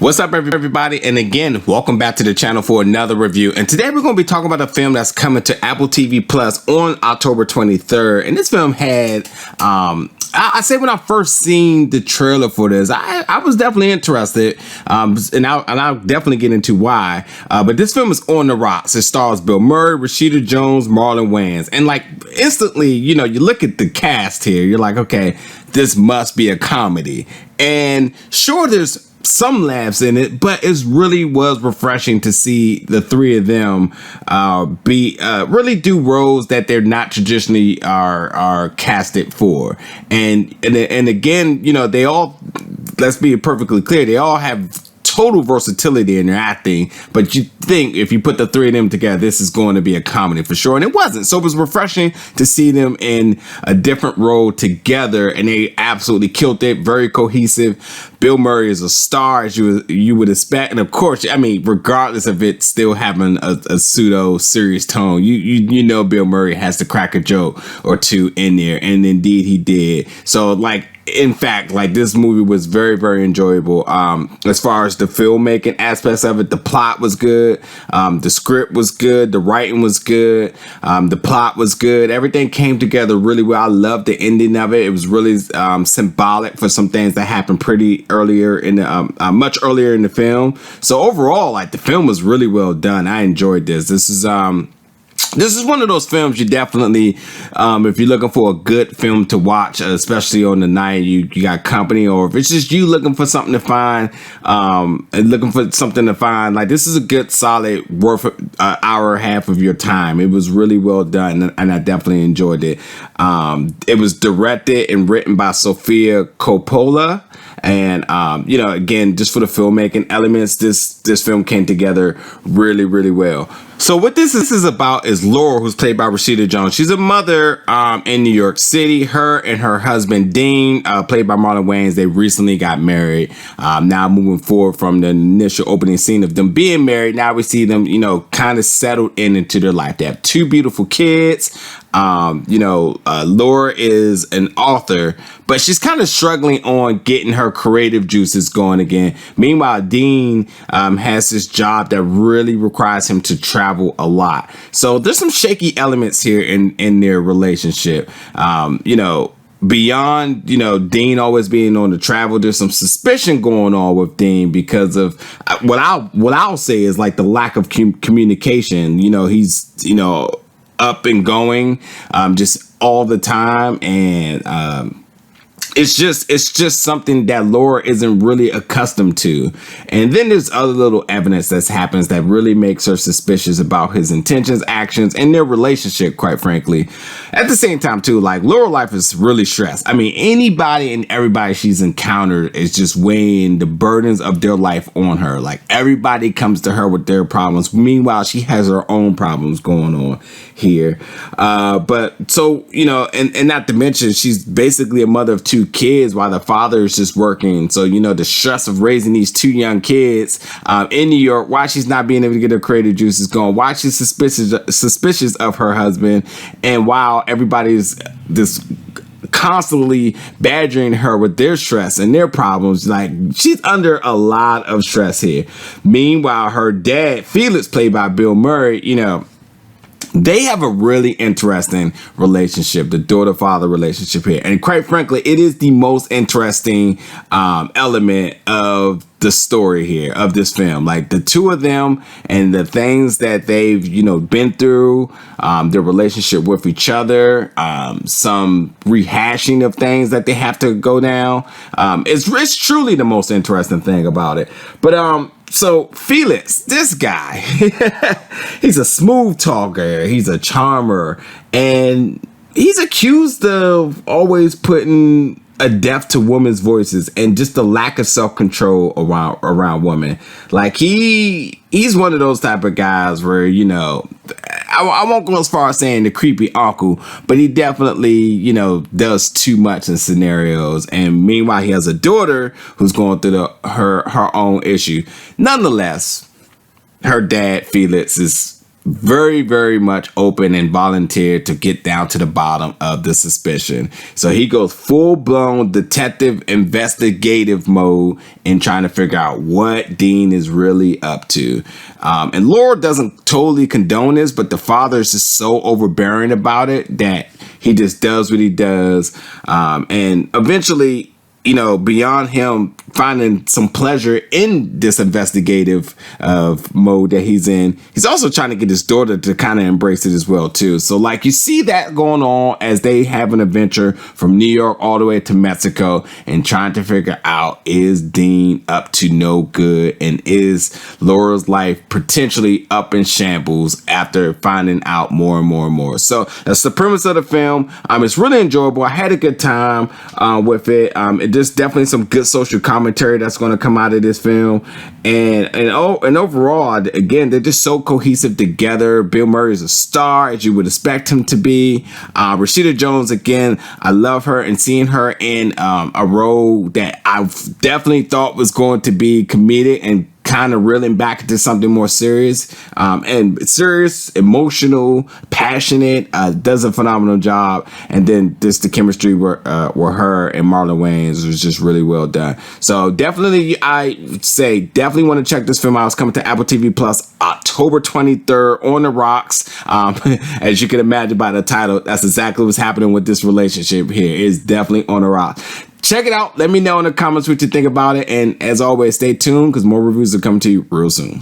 What's up, everybody? And again, welcome back to the channel for another review. And today we're going to be talking about a film that's coming to Apple TV Plus on October 23rd. And this film had, I say when I first seen the trailer for this, I was definitely interested. And I'll definitely get into why. But this film is on the rocks. It stars Bill Murray, Rashida Jones, Marlon Wayans. And like instantly, you look at the cast here, you're like, okay, this must be a comedy. And sure, there's some laughs in it, but it really was refreshing to see the three of them really do roles that they're not traditionally are casted for. And again, they all, let's be perfectly clear, they all have total versatility in their acting, but you think if you put the three of them together, this is going to be a comedy for sure, and it wasn't. So it was refreshing to see them in a different role together, and they absolutely killed it. Very cohesive. Bill Murray is a star, as you would expect, and of course, I mean, regardless of it still having a pseudo serious tone, you know Bill Murray has to crack a joke or two in there, and indeed he did. So like, in fact, like, this movie was very, very enjoyable. As far as the filmmaking aspects of it, the plot was good. The script was good. The writing was good. The plot was good. Everything came together really well. I loved the ending of it. It was really symbolic for some things that happened pretty earlier in the much earlier in the film. So overall, like, the film was really well done. I enjoyed this. This is one of those films you definitely, if you're looking for a good film to watch, especially on the night you got company, or if it's just you looking for something to find, like, this is a good, solid, worth an hour and a half of your time. It was really well done, and I definitely enjoyed it. It was directed and written by Sofia Coppola. And, again, just for the filmmaking elements, this film came together really, really well. So what this is about is Laura, who's played by Rashida Jones. She's a mother in New York City. Her and her husband, Dean, played by Marlon Wayans, they recently got married. Now moving forward from the initial opening scene of them being married, now we see them, kind of settled into their life. They have two beautiful kids. Laura is an author, but she's kind of struggling on getting her creative juices going again. Meanwhile, Dean has this job that really requires him to travel a lot. So there's some shaky elements here in their relationship. Beyond, Dean always being on the travel, there's some suspicion going on with Dean because of what I'll say is like the lack of communication. He's, up and going just all the time, and it's just something that Laura isn't really accustomed to. And then there's other little evidence that happens that really makes her suspicious about his intentions, actions, and their relationship, quite frankly. At the same time, too, like, Laura's life is really stressed. I mean, anybody and everybody she's encountered is just weighing the burdens of their life on her. Like, everybody comes to her with their problems. Meanwhile, she has her own problems going on here. But so, and not to mention, she's basically a mother of two kids while the father is just working. So, the stress of raising these two young kids in New York, why she's not being able to get her creative juices going, why she's suspicious of her husband, and while everybody's this constantly badgering her with their stress and their problems, like, she's under a lot of stress here. Meanwhile, her dad, Felix, played by Bill Murray, they have a really interesting relationship, the daughter-father relationship here. And quite frankly, it is the most interesting element of the story here, of this film. Like, the two of them and the things that they've, been through, their relationship with each other, some rehashing of things that they have to go down. It's truly the most interesting thing about it. But, so Felix, this guy, he's a smooth talker, he's a charmer, and he's accused of always putting a deaf to women's voices and just the lack of self-control around women. Like, he's one of those type of guys where, I won't go as far as saying the creepy uncle, but he definitely, does too much in scenarios. And meanwhile, he has a daughter who's going through her own issue. Nonetheless, her dad, Felix, is very, very much open and volunteered to get down to the bottom of the suspicion. So he goes full-blown detective investigative mode in trying to figure out what Dean is really up to. And Laura doesn't totally condone this, but the father is just so overbearing about it that he just does what he does. And eventually, you know, beyond him finding some pleasure in this investigative mode that he's in, he's also trying to get his daughter to kind of embrace it as well too. So like you see that going on as they have an adventure from New York all the way to Mexico and trying to figure out, is Dean up to no good, and is Laura's life potentially up in shambles after finding out more and more and more. So that's the premise of the film. It's really enjoyable. I had a good time with it. There's definitely some good social commentary that's going to come out of this film, and overall, again, they're just so cohesive together. Bill Murray is a star, as you would expect him to be. Rashida Jones, again, I love her, and seeing her in a role that I definitely thought was going to be comedic and kind of reeling back into something more serious, and serious, emotional, passionate, does a phenomenal job. And then just the chemistry with her and Marlon Wayans was just really well done. So definitely, I say definitely want to check this film out. It's coming to Apple TV Plus October 23rd on the rocks. As you can imagine by the title, that's exactly what's happening with this relationship here. It's definitely on the rocks. Check it out. Let me know in the comments what you think about it. And as always, stay tuned because more reviews are coming to you real soon.